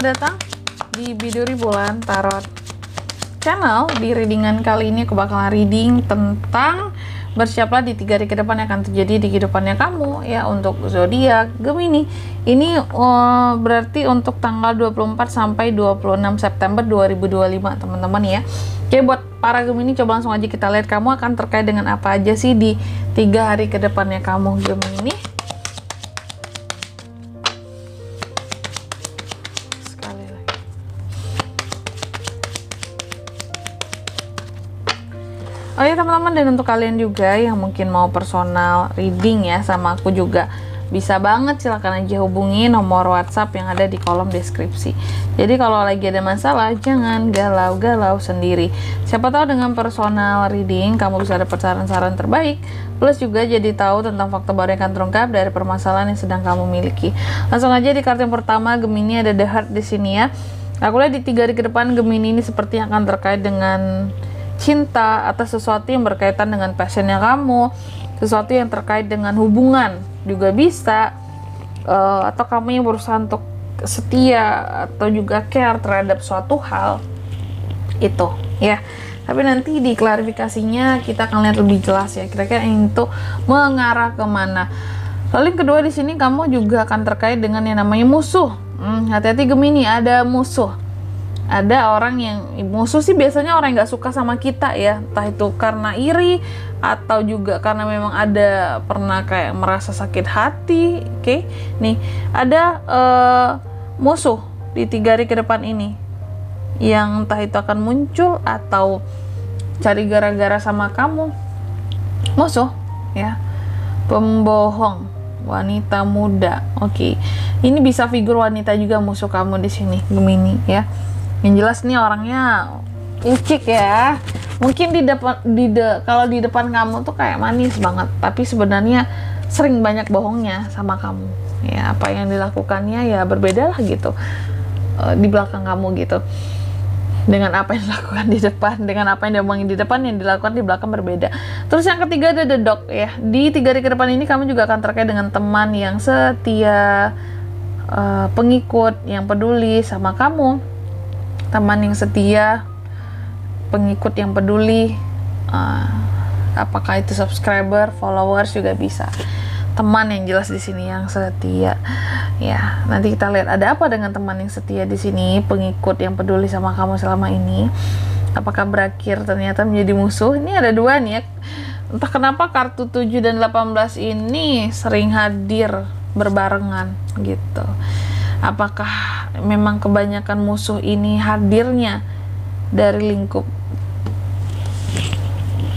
selamat datang di Biduri Bulan Tarot Channel. Di readingan kali ini aku bakalan reading tentang bersiaplah di 3 hari ke depan yang akan terjadi di kehidupannya kamu ya, untuk zodiak Gemini. Ini berarti untuk tanggal 24 sampai 26 September 2025 teman-teman ya. Oke, buat para Gemini coba langsung aja kita lihat kamu akan terkait dengan apa aja sih di 3 hari ke depannya kamu Gemini. Oh ya teman-teman, dan untuk kalian juga yang mungkin mau personal reading ya sama aku juga bisa banget, silahkan aja hubungi nomor WhatsApp yang ada di kolom deskripsi. Jadi kalau lagi ada masalah jangan galau-galau sendiri. Siapa tahu dengan personal reading kamu bisa dapat saran-saran terbaik, plus juga jadi tahu tentang fakta baru yang akan terungkap dari permasalahan yang sedang kamu miliki. Langsung aja di kartu yang pertama Gemini ada The Heart di sini ya. Aku lihat di 3 hari ke depan Gemini ini seperti yang akan terkait dengan cinta atau sesuatu yang berkaitan dengan passionnya kamu, sesuatu yang terkait dengan hubungan juga bisa, atau kamu yang berusaha untuk setia atau juga care terhadap suatu hal itu ya. Tapi nanti di klarifikasinya kita akan lihat lebih jelas ya, kira-kira itu mengarah kemana. Lalu yang kedua di sini kamu juga akan terkait dengan yang namanya musuh. Hati-hati Gemini, ada musuh. Ada orang yang musuh sih biasanya orang yang gak suka sama kita ya, entah itu karena iri atau juga karena memang ada pernah kayak merasa sakit hati. Oke, nih ada musuh di 3 hari ke depan ini yang entah itu akan muncul atau cari gara-gara sama kamu. Musuh ya, pembohong, wanita muda. Oke, ini bisa figur wanita juga musuh kamu di sini Gemini ya. Yang jelas nih orangnya licik ya. Mungkin kalau di depan kamu tuh kayak manis banget, tapi sebenarnya sering banyak bohongnya sama kamu. Ya, apa yang dilakukannya ya berbeda lah gitu di belakang kamu gitu. Dengan apa yang dilakukan di depan, dengan apa yang diomongin di depan, yang dilakukan di belakang berbeda. Terus yang ketiga ada The Dog ya. Di 3 hari ke depan ini kamu juga akan terkait dengan teman yang setia, pengikut yang peduli sama kamu. Teman yang setia, pengikut yang peduli, apakah itu subscriber, followers juga bisa. Teman yang jelas di sini yang setia. Ya, nanti kita lihat ada apa dengan teman yang setia di sini, pengikut yang peduli sama kamu selama ini. Apakah berakhir ternyata menjadi musuh? Ini ada 2 nih ya. Entah kenapa kartu 7 dan 18 ini sering hadir berbarengan gitu. Apakah memang kebanyakan musuh ini hadirnya dari lingkup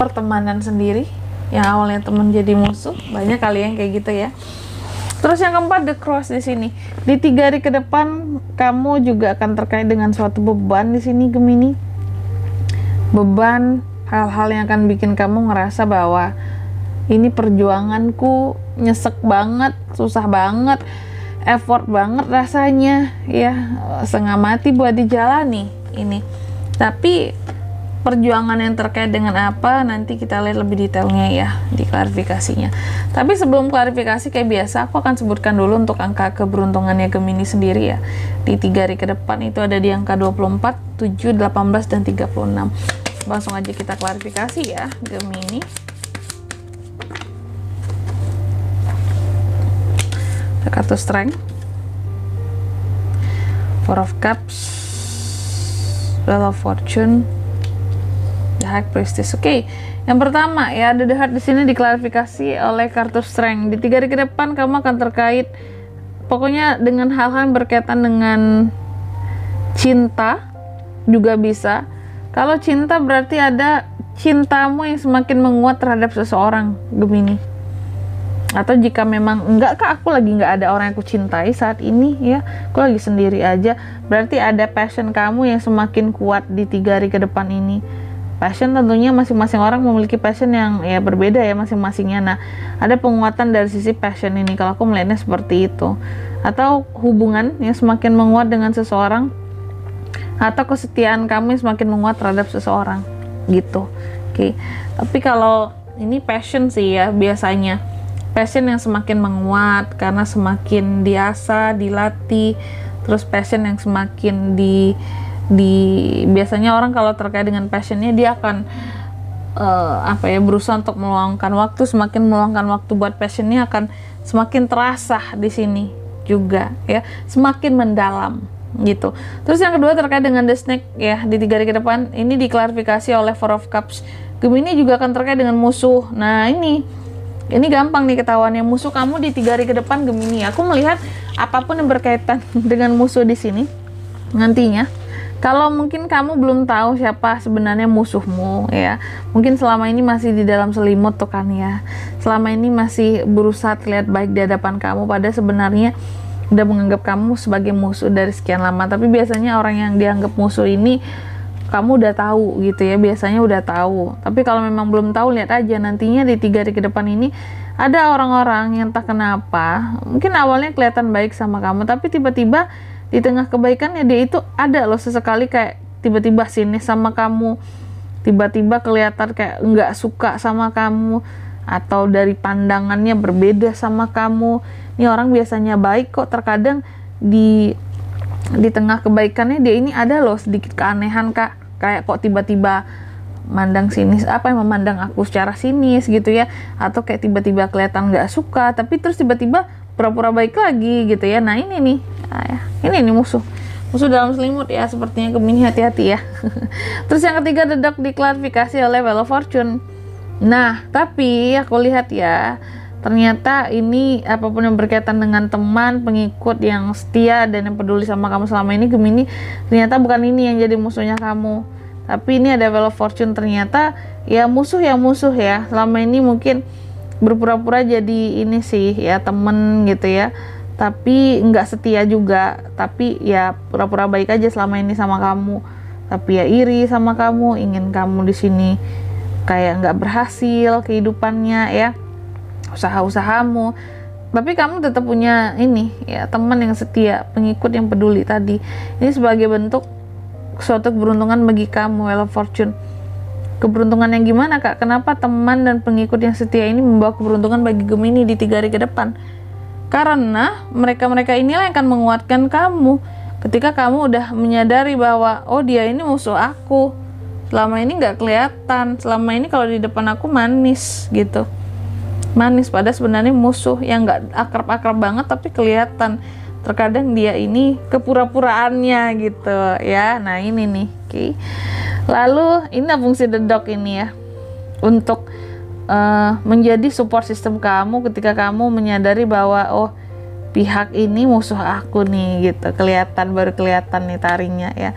pertemanan sendiri, yang awalnya teman jadi musuh? Banyak kali yang kayak gitu ya. Terus yang keempat The Cross di sini. Di 3 hari ke depan kamu juga akan terkait dengan suatu beban di sini Gemini. Beban, hal-hal yang akan bikin kamu ngerasa bahwa ini perjuanganku nyesek banget, susah banget, effort banget rasanya ya, setengah mati buat dijalani ini. Tapi perjuangan yang terkait dengan apa nanti kita lihat lebih detailnya ya di klarifikasinya. Tapi sebelum klarifikasi kayak biasa aku akan sebutkan dulu untuk angka keberuntungannya Gemini sendiri ya. Di 3 hari ke depan itu ada di angka 24, 7, 18 dan 36. Langsung aja kita klarifikasi ya Gemini. Kartu Strength, 4 of Cups, Wheel of Fortune, The High Priestess. Oke, yang pertama ya ada The Heart di sini diklarifikasi oleh kartu Strength. Di 3 hari ke depan kamu akan terkait pokoknya dengan hal-hal yang berkaitan dengan cinta juga bisa. Kalau cinta berarti ada cintamu yang semakin menguat terhadap seseorang Gemini. Atau jika memang enggak kak, aku lagi nggak ada orang yang aku cintai saat ini ya, aku lagi sendiri aja, berarti ada passion kamu yang semakin kuat di 3 hari ke depan ini. Passion tentunya masing-masing orang memiliki passion yang ya berbeda ya masing-masingnya. Nah, ada penguatan dari sisi passion ini kalau aku melihatnya seperti itu. Atau hubungan yang semakin menguat dengan seseorang, atau kesetiaan kamu yang semakin menguat terhadap seseorang gitu. Oke. Tapi kalau ini passion sih ya biasanya. Passion yang semakin menguat karena semakin diasah, dilatih, terus passion yang semakin di biasanya orang kalau terkait dengan passionnya dia akan berusaha untuk meluangkan waktu, semakin meluangkan waktu buat passionnya akan semakin terasa di sini juga ya, semakin mendalam gitu. Terus yang kedua terkait dengan the snake ya, di 3 hari ke depan ini diklarifikasi oleh Four of Cups. Gemini juga akan terkait dengan musuh. Nah ini gampang nih ketahuannya, musuh kamu di 3 hari ke depan Gemini. Aku melihat apapun yang berkaitan dengan musuh di sini nantinya, kalau mungkin kamu belum tahu siapa sebenarnya musuhmu ya, mungkin selama ini masih di dalam selimut tuh kan ya, selama ini masih berusaha terlihat baik di hadapan kamu, padahal sebenarnya udah menganggap kamu sebagai musuh dari sekian lama. Tapi biasanya orang yang dianggap musuh ini kamu udah tahu gitu ya, biasanya udah tahu. Tapi kalau memang belum tahu, lihat aja nantinya di 3 hari ke depan ini ada orang-orang yang entah kenapa mungkin awalnya kelihatan baik sama kamu, tapi tiba-tiba di tengah kebaikannya dia itu ada loh sesekali kayak tiba-tiba sinis sama kamu, tiba-tiba kelihatan kayak nggak suka sama kamu, atau dari pandangannya berbeda sama kamu. Ini orang biasanya baik kok, terkadang di tengah kebaikannya dia ini ada loh sedikit keanehan Kak, kayak kok tiba-tiba memandang sinis, memandang aku secara sinis gitu ya, atau kayak tiba-tiba kelihatan nggak suka tapi terus tiba-tiba pura-pura baik lagi gitu ya. Nah ini nih ini musuh dalam selimut ya, sepertinya Gemini, hati-hati ya. Terus yang ketiga dedok diklarifikasi oleh Wheel of Fortune. Nah tapi aku lihat ya, ternyata ini apapun yang berkaitan dengan teman, pengikut yang setia dan yang peduli sama kamu selama ini Gemini, ternyata bukan ini yang jadi musuhnya kamu, tapi ini ada Wheel of Fortune. Ternyata ya musuh ya selama ini mungkin berpura-pura jadi ini sih ya, temen gitu ya, tapi nggak setia juga, tapi ya pura-pura baik aja selama ini sama kamu, tapi ya iri sama kamu, ingin kamu di sini kayak nggak berhasil kehidupannya ya, usaha-usahamu. Tapi kamu tetap punya ini ya, teman yang setia, pengikut yang peduli tadi. Ini sebagai bentuk suatu keberuntungan bagi kamu, Wheel of Fortune. Keberuntungan yang gimana Kak? Kenapa teman dan pengikut yang setia ini membawa keberuntungan bagi Gemini di 3 hari ke depan? Karena mereka-mereka inilah yang akan menguatkan kamu ketika kamu udah menyadari bahwa oh dia ini musuh aku, selama ini nggak kelihatan, selama ini kalau di depan aku manis gitu, manis, padahal sebenarnya musuh yang nggak akrab-akrab banget tapi kelihatan. Terkadang dia ini kepura-puraannya gitu ya. Nah ini nih Lalu ini fungsi the dog ini ya, untuk menjadi support system kamu ketika kamu menyadari bahwa oh pihak ini musuh aku nih gitu, baru kelihatan nih taringnya ya.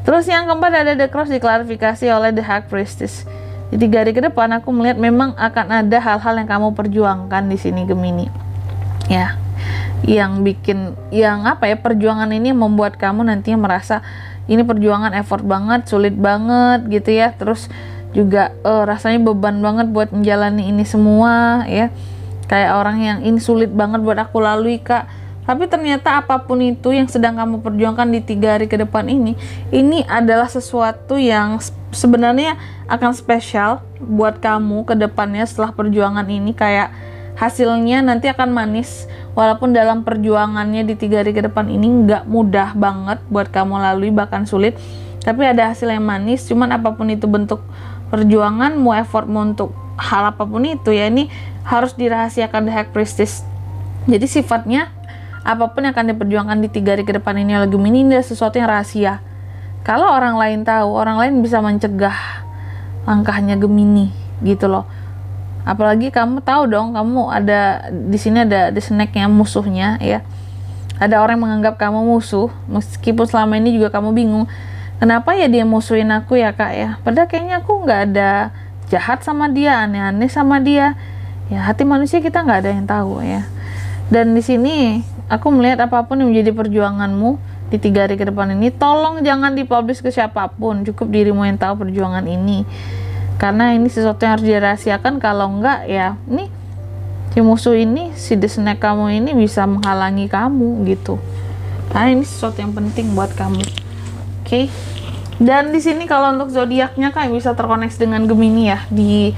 Terus yang keempat ada the cross diklarifikasi oleh the High Priestess. Di 3 hari ke depan aku melihat memang akan ada hal-hal yang kamu perjuangkan di sini Gemini ya, yang perjuangan ini membuat kamu nantinya merasa ini perjuangan effort banget, sulit banget gitu ya. Terus juga rasanya beban banget buat menjalani ini semua ya, kayak orang yang ini sulit banget buat aku lalui Kak. Tapi ternyata apapun itu yang sedang kamu perjuangkan di 3 hari ke depan ini adalah sesuatu yang sebenarnya akan spesial buat kamu ke depannya. Setelah perjuangan ini kayak hasilnya nanti akan manis, walaupun dalam perjuangannya di 3 hari ke depan ini nggak mudah banget buat kamu lalui, bahkan sulit, tapi ada hasil yang manis. Cuman apapun itu bentuk perjuanganmu, effortmu untuk hal apapun itu ya, ini harus dirahasiakan the High Priestess. Jadi sifatnya apapun yang akan diperjuangkan di 3 hari ke depan ini oleh Gemini, ini adalah sesuatu yang rahasia. Kalau orang lain tahu, orang lain bisa mencegah langkahnya Gemini gitu loh. Apalagi kamu tahu dong, kamu ada di sini, ada the snake-nya, musuhnya ya. Ada orang yang menganggap kamu musuh, meskipun selama ini juga kamu bingung, kenapa ya dia musuhin aku ya Kak ya, padahal kayaknya aku nggak ada jahat sama dia, aneh-aneh sama dia ya. Hati manusia kita nggak ada yang tahu ya. Dan di sini aku melihat apapun yang menjadi perjuanganmu di 3 hari ke depan ini, tolong jangan dipublish ke siapapun, cukup dirimu yang tahu perjuangan ini, karena ini sesuatu yang harus dirahasiakan. Kalau enggak ya, nih si musuh ini, si the snake kamu ini bisa menghalangi kamu gitu. Nah ini sesuatu yang penting buat kamu. Oke. Dan di sini kalau untuk zodiaknya Kak bisa terkoneksi dengan Gemini ya di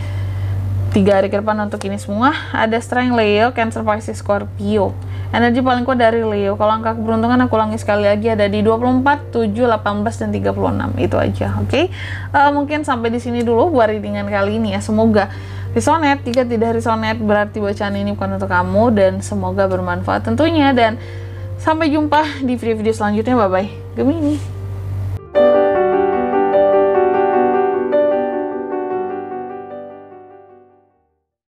3 hari ke depan. Untuk ini semua ada Strength, Leo, Cancer, Pisces, Scorpio. Energi paling kuat dari Leo. Kalau angka keberuntungan aku ulangi sekali lagi ada di 24, 7, 18 dan 36. Itu aja, oke? Mungkin sampai di sini dulu buat readingan kali ini ya. Semoga resonate. Jika tidak resonate berarti bacaan ini bukan untuk kamu, dan semoga bermanfaat tentunya, dan sampai jumpa di video-video selanjutnya. Bye bye Gemini.